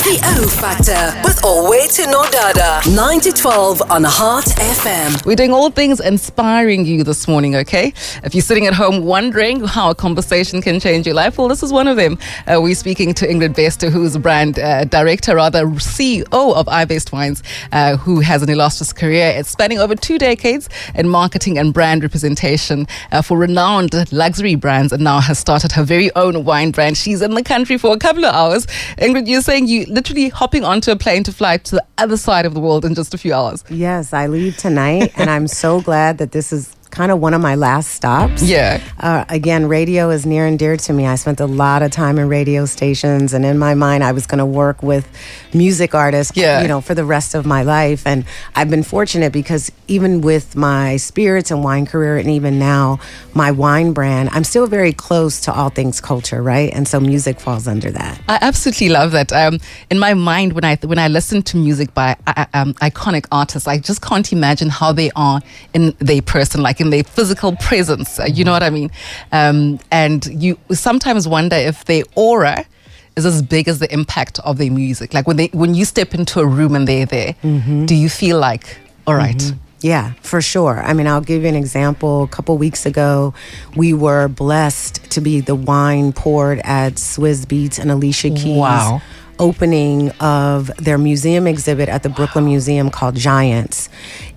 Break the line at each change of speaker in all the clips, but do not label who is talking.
The O Factor with Olwethu Nodada. 9 to 12 on Heart FM.
We're doing all things inspiring you this morning, okay? If you're sitting at home wondering how a conversation can change your life, well, this is one of them. We're speaking to Ingrid who's brand director, rather CEO of IBest Wines, who has an illustrious career. It's spanning over 2 decades in marketing and brand representation for renowned luxury brands, and now has started her very own wine brand. She's in the country for a couple of hours. Ingrid, you're saying you literally hopping onto a plane to fly to the other side of the world in just a few hours.
Yes, I leave tonight, and I'm so glad that this is kind of one of my last stops.
Yeah.
Again, radio is near and dear to me. I spent a lot of time in radio stations, and in my mind, I was going to work with music artists, for the rest of my life. And I've been fortunate because even with my spirits and wine career, and even now my wine brand, I'm still very close to all things culture, right? And so music falls under that.
I absolutely love that. In my mind, when I listen to music by iconic artists, I just can't imagine how they are in their person, like in their physical presence. You know what I mean? And you sometimes wonder if their aura is as big as the impact of their music. Like when you step into a room and they're there, do you feel like, all right?
Mm-hmm. Yeah, for sure. I mean, I'll give you an example. A couple weeks ago, we were blessed to be the wine poured at Swizz Beatz and Alicia Keys' opening of their museum exhibit at the Brooklyn Museum called Giants.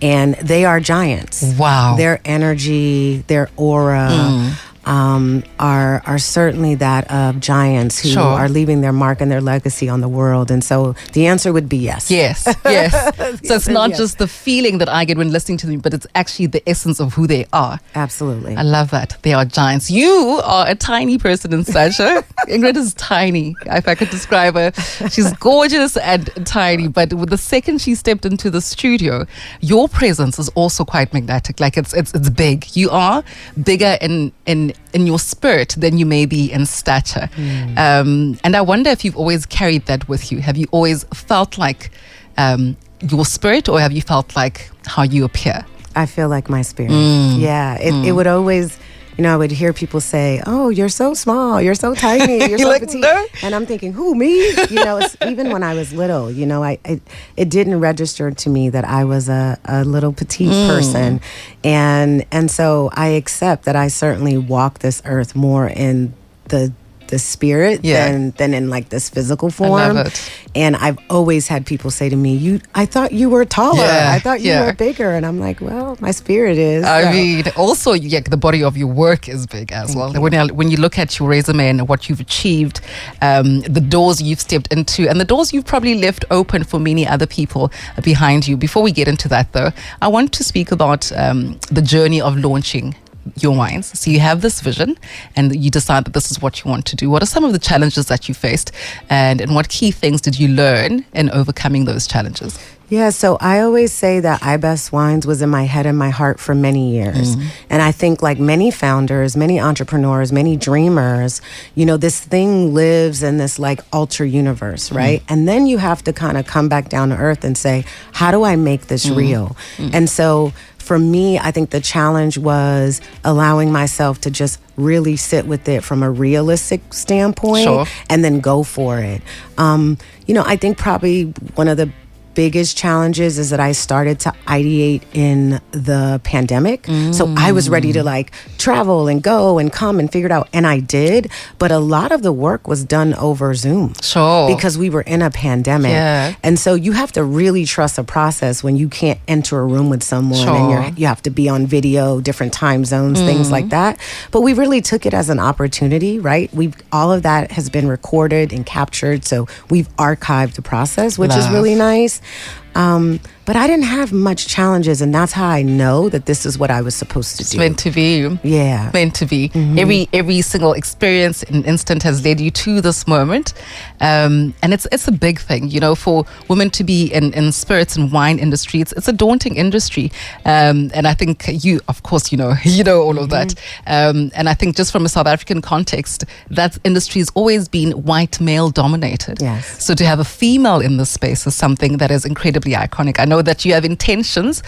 And they are giants.
Wow.
Their energy, their aura are certainly that of giants who are leaving their mark and their legacy on the world. And so the answer would be yes.
Yes. So it's not just the feeling that I get when listening to them, but it's actually the essence of who they are.
Absolutely.
I love that. They are giants. You are a tiny person in stature. Ingrid is tiny, if I could describe her. She's gorgeous and tiny, but with the second she stepped into the studio, your presence is also quite magnetic. Like it's big. You are bigger in your spirit than you may be in stature. And I wonder if you've always carried that with you. Have you always felt like your spirit, or have you felt like how you appear?
I feel like my spirit. Yeah, it would always, I would hear people say, "Oh, you're so small, you're so tiny, you're so
like,
petite."
No?
And I'm thinking, who, me? It's, even when I was little, it didn't register to me that I was a little petite person. And so I accept that I certainly walk this earth more in the spirit than in like this physical form.
I love it.
And I've always had people say to me, I thought you were taller. I thought you were bigger. And I'm like, well, my spirit is.
I mean, also, the body of your work is big as well. When you look at your resume and what you've achieved, the doors you've stepped into, and the doors you've probably left open for many other people behind you. Before we get into that, though, I want to speak about the journey of launching your wines. So you have this vision and you decide that this is what you want to do. What are some of the challenges that you faced, and what key things did you learn in overcoming those challenges?
Yeah, so I always say that IBest Wines was in my head and my heart for many years. And I think like many founders, many entrepreneurs, many dreamers, this thing lives in this like ultra universe, right? And then you have to kind of come back down to earth and say, how do I make this real? And so for me, I think the challenge was allowing myself to just really sit with it from a realistic standpoint and then go for it. I think probably one of the biggest challenges is that I started to ideate in the pandemic. So I was ready to like travel and go and come and figure it out. And I did. But a lot of the work was done over Zoom. Because we were in a pandemic. And so you have to really trust a process when you can't enter a room with someone and you have to be on video, different time zones, things like that. But we really took it as an opportunity, right? All of that has been recorded and captured. So we've archived the process, which is really nice. But I didn't have much challenges, and that's how I know that this is what I was supposed to do.
It's meant to be.
Yeah.
Meant to be. Every single experience and instant has led you to this moment. And it's a big thing, for women to be in spirits and wine industry. It's a daunting industry. And I think you, of course, you know all of that. And I think just from a South African context, that industry has always been white male dominated.
Yes.
So to have a female in this space is something that is incredibly incredibly iconic. I know that you have intentions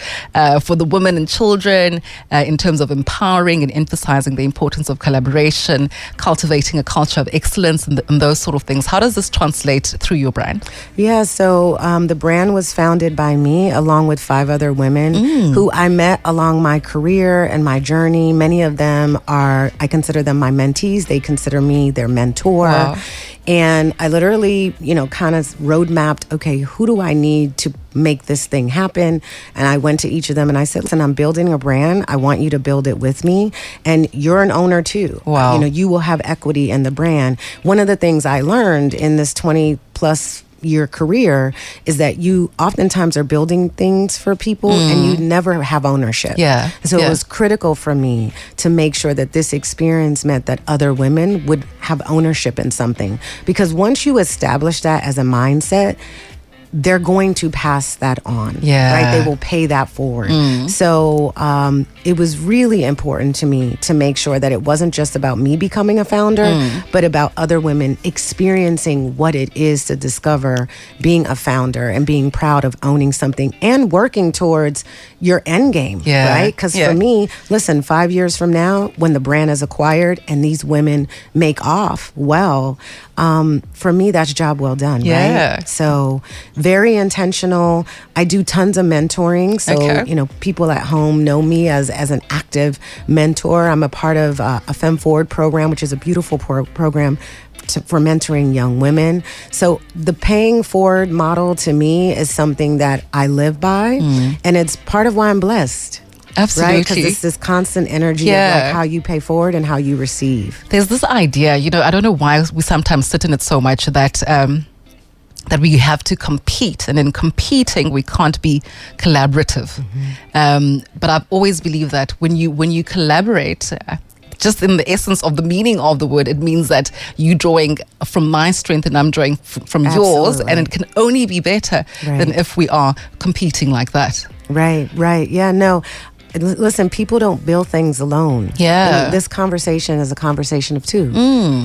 for the women and children in terms of empowering and emphasizing the importance of collaboration, cultivating a culture of excellence, and those sort of things. How does this translate through your brand?
Yeah, so the brand was founded by me along with 5 other women who I met along my career and my journey. Many of them I consider them my mentees. They consider me their mentor.
Wow.
And I literally, kind of roadmapped, okay, who do I need to make this thing happen? And I went to each of them and I said, listen, I'm building a brand. I want you to build it with me. And you're an owner too.
Wow.
You will have equity in the brand. One of the things I learned in this 20 plus year career is that you oftentimes are building things for people and you never have ownership.
Yeah.
So it was critical for me to make sure that this experience meant that other women would have ownership in something. Because once you establish that as a mindset, they're going to pass that on.
Yeah.
Right? They will pay that forward. So it was really important to me to make sure that it wasn't just about me becoming a founder, but about other women experiencing what it is to discover being a founder and being proud of owning something and working towards your end game.
Yeah.
Right? Because for me, listen, 5 years from now, when the brand is acquired and these women make off well, for me, that's job well done.
Yeah.
Right? So very intentional. I do tons of mentoring. So, people at home know me as an active mentor. I'm a part of a Femme Forward program, which is a beautiful program for mentoring young women. So the paying forward model to me is something that I live by. And it's part of why I'm blessed.
Absolutely.
Right? Because it's this constant energy of like how you pay forward and how you receive.
There's this idea, I don't know why we sometimes sit in it so much that we have to compete, and in competing we can't be collaborative. But I've always believed that when you collaborate, just in the essence of the meaning of the word, it means that you drawing from my strength and I'm drawing from yours, and it can only be better than if we are competing like that.
Right. Yeah, no. Listen, people don't build things alone.
Yeah.
And this conversation is a conversation of two,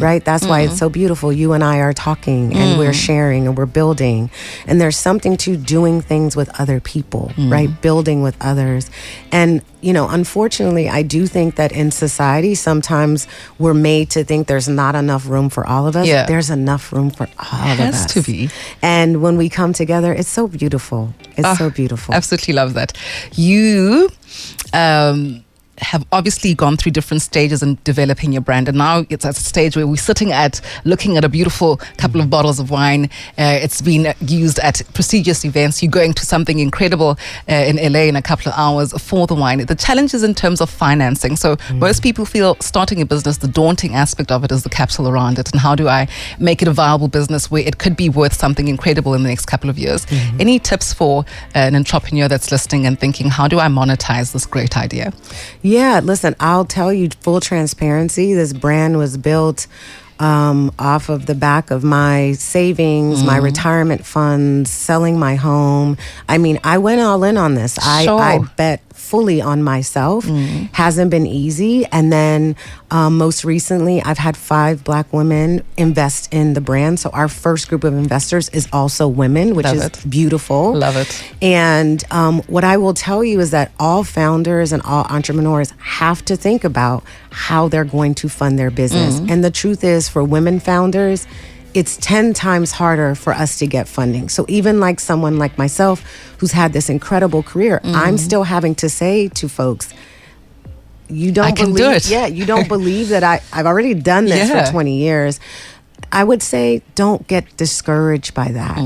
right? That's why it's so beautiful. You and I are talking and we're sharing and we're building. And there's something to doing things with other people, right? Building with others. And, unfortunately, I do think that in society, sometimes we're made to think there's not enough room for all of us.
Yeah.
There's enough room for all of us.
It has to be.
And when we come together, it's so beautiful. It's so beautiful.
Absolutely love that. You have obviously gone through different stages in developing your brand, and now it's at a stage where we're looking at a beautiful couple of bottles of wine. It's been used at prestigious events. You're going to something incredible in LA in a couple of hours for the wine. The challenge is in terms of financing. So most people feel starting a business, the daunting aspect of it is the capital around it, and how do I make it a viable business where it could be worth something incredible in the next couple of years. Any tips for an entrepreneur that's listening and thinking, how do I monetize this great idea?
Yeah, listen, I'll tell you full transparency. This brand was built off of the back of my savings, my retirement funds, selling my home. I mean, I went all in on this. I bet fully on myself. Hasn't been easy. And then most recently, I've had 5 Black women invest in the brand. So our first group of investors is also women, which is beautiful.
Love it.
And what I will tell you is that all founders and all entrepreneurs have to think about how they're going to fund their business. And the truth is, for women founders, it's 10 times harder for us to get funding. So even like someone like myself who's had this incredible career, I'm still having to say to folks, you don't
do it.
Yeah, you don't believe that I've already done this for 20 years. I would say don't get discouraged by that.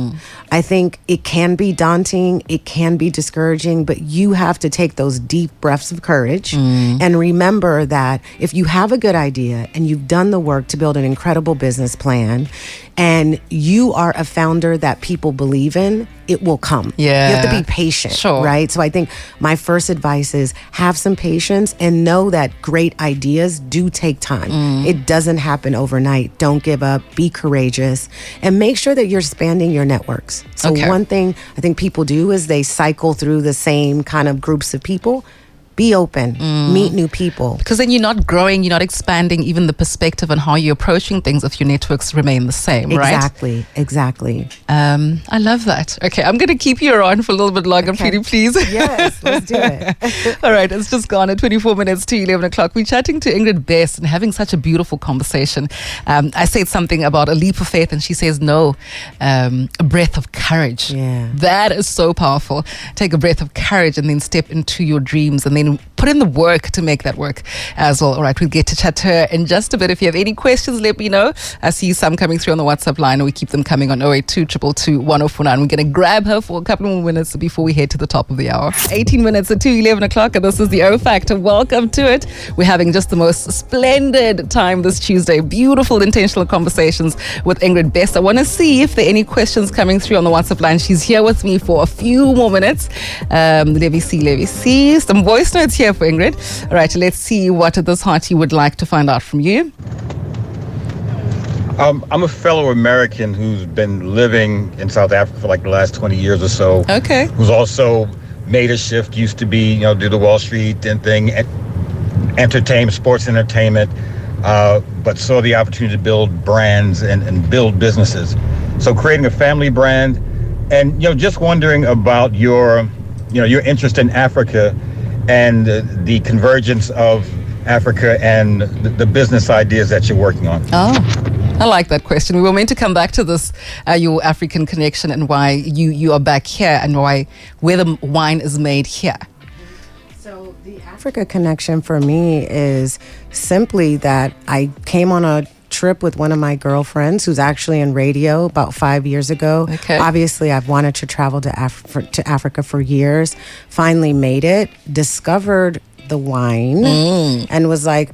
I think it can be daunting, it can be discouraging, but you have to take those deep breaths of courage and remember that if you have a good idea and you've done the work to build an incredible business plan and you are a founder that people believe in, it will come.
Yeah.
You have to be patient, right? So I think my first advice is have some patience and know that great ideas do take time. It doesn't happen overnight. Don't give up. Be courageous and make sure that you're expanding your networks. So one thing I think people do is they cycle through the same kind of groups of people. be open, meet new people.
Because then you're not growing, you're not expanding even the perspective on how you're approaching things if your networks remain the same, right?
Exactly.
I love that. Okay, I'm going to keep you around for a little bit longer,
Okay.
pretty please.
Yes, let's do it.
All right, it's just gone at 24 minutes to 11 o'clock. We're chatting to Ingrid Best and having such a beautiful conversation. I said something about a leap of faith and she says no, a breath of courage.
Yeah.
That is so powerful. Take a breath of courage and then step into your dreams and then put in the work to make that work as well. All right, we'll get to chat to her in just a bit. If you have any questions, let me know. I see some coming through on the WhatsApp line, and we keep them coming on 082 222 1049. We're going to grab her for a couple more minutes before we head to the top of the hour. 18 minutes to 11 o'clock, and this is the O Factor. Welcome to it. We're having just the most splendid time this Tuesday. Beautiful, intentional conversations with Ingrid Best. I want to see if there are any questions coming through on the WhatsApp line. She's here with me for a few more minutes. Let me see. Some voice notes here for Ingrid. All right, let's see what this hearty would like to find out from you.
I'm a fellow American who's been living in South Africa for like the last 20 years or so.
Okay.
Who's also made a shift, used to be, do the Wall Street and thing, entertainment, sports entertainment, but saw the opportunity to build brands and build businesses. So creating a family brand and, just wondering about your interest in Africa and the convergence of Africa and the business ideas that you're working on.
Oh, I like that question. We were meant to come back to this, your African connection and why you are back here and where the wine is made here.
So the Africa connection for me is simply that I came on a trip with one of my girlfriends who's actually in radio about 5 years ago.
Okay.
Obviously, I've wanted to travel to Africa for years. Finally made it, discovered the wine, and was like,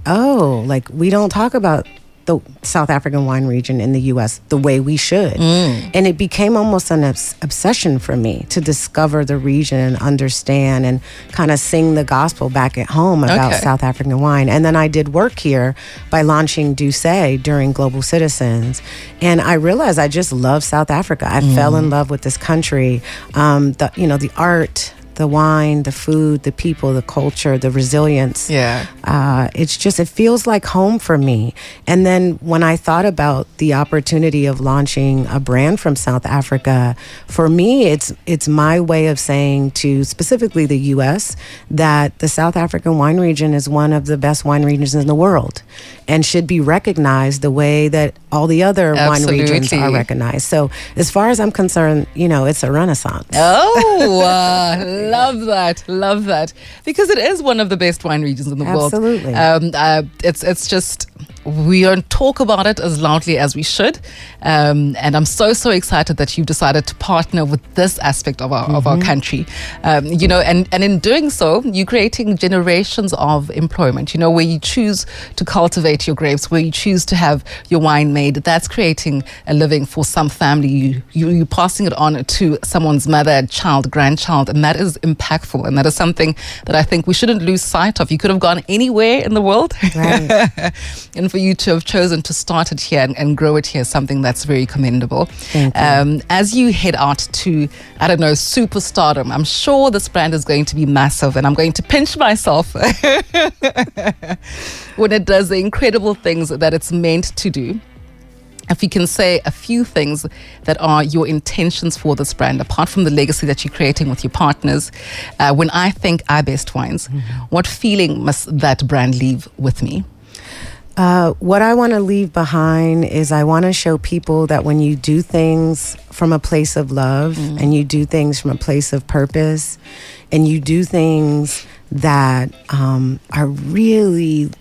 we don't talk about the South African wine region in the U.S. the way we should. And it became almost an obsession for me to discover the region and understand and kind of sing the gospel back at home about South African wine. And then I did work here by launching Douce during Global Citizens. And I realized I just love South Africa. I fell in love with this country. The art, the wine, the food, the people, the culture, the resilience.
Yeah.
It feels like home for me. And then when I thought about the opportunity of launching a brand from South Africa, for me, it's my way of saying to specifically the U.S. that the South African wine region is one of the best wine regions in the world and should be recognized the way that all the other wine regions are recognized. So as far as I'm concerned, it's a renaissance.
Oh, love that. Because it is one of the best wine regions in the world.
Absolutely.
It's just, we don't talk about it as loudly as we should. And I'm so excited that you've decided to partner with this aspect of our country. And in doing so, you're creating generations of employment, where you choose to cultivate your grapes, where you choose to have your wine made. That's creating a living for some family. You're passing it on to someone's mother, child, grandchild, and that is impactful. And that is something that I think we shouldn't lose sight of. You could have gone anywhere in the world.
Right.
And for you to have chosen to start it here and grow it here is something that's very commendable.
Thank you.
As you head out to, superstardom, I'm sure this brand is going to be massive, and I'm going to pinch myself when it does the incredible things that it's meant to do. If you can say a few things that are your intentions for this brand, apart from the legacy that you're creating with your partners. When I think IBest Wines, what feeling must that brand leave with me?
What I want to leave behind is I want to show people that when you do things from a place of love and you do things from a place of purpose and you do things that are really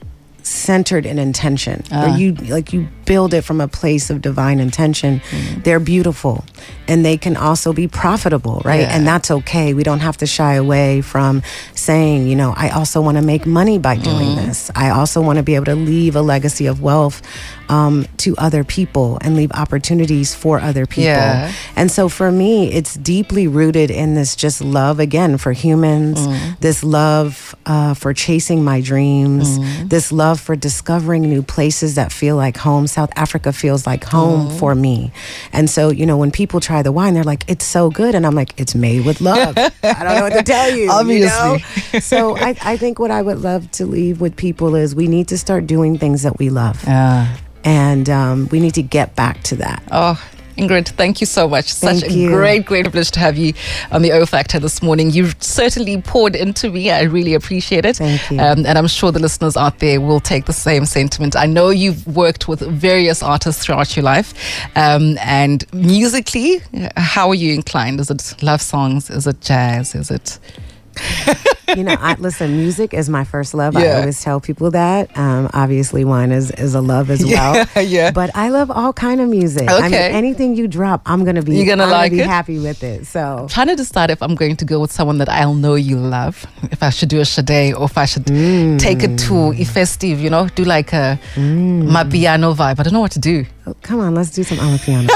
centered in intention, where you build it from a place of divine intention, they're beautiful and they can also be profitable, right?
Yeah.
And that's okay. We don't have to shy away from saying, I also want to make money by doing this. I also want to be able to leave a legacy of wealth to other people and leave opportunities for other people.
Yeah.
And so for me, it's deeply rooted in this just love, again, for humans, this love for chasing my dreams, this love for discovering new places that feel like home. South Africa feels like home for me. And so, you know, when people try the wine, they're like, it's so good. And I'm like, it's made with love. I don't know what to tell you.
Obviously.
You know? So I think what I would love to leave with people is we need to start doing things that we love. And we need to get back to that.
Oh, Ingrid, thank you so much. Such
Thank
a
you.
great privilege to have you on the O Factor this morning. You've certainly poured into me. I really appreciate it.
Thank you.
And I'm sure the listeners out there will take the same sentiment. I know you've worked with various artists throughout your life. And musically, how are you inclined? Is it love songs? Is it jazz? Is it...
You know, listen, music is my first love.
Yeah.
I always tell people that. Obviously, wine is a love as well.
Yeah.
But I love all kind of music.
Okay.
I mean, anything you drop, I'm gonna be happy with it. So
trying to decide if I'm going to go with someone that I'll know you love, if I should do a Sade or if I should take it to a festive, you know, do like a Mapiano vibe. I don't know what to do.
oh, come on, let's do some Amapiano.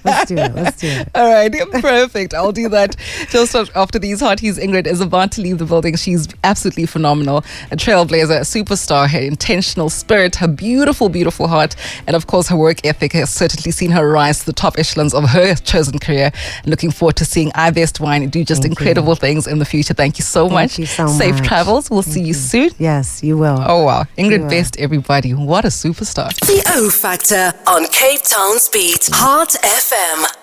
Let's do it.
All right, perfect. I'll do that. Just after these hotties, Ingrid is about to leave the building. She's absolutely phenomenal. A trailblazer, a superstar, her intentional spirit, her beautiful, beautiful heart, and of course her work ethic has certainly seen her rise to the top echelons of her chosen career. And looking forward to seeing IBest Wine do just incredible things in the future. Thank you so much.
Thank you so
Safe
much.
travels. We'll see you soon.
Yes, you will.
Oh, wow.
You
Ingrid
will.
Best, everybody. What a superstar.
The O Factor on Cape Town's Beat, Heart FM.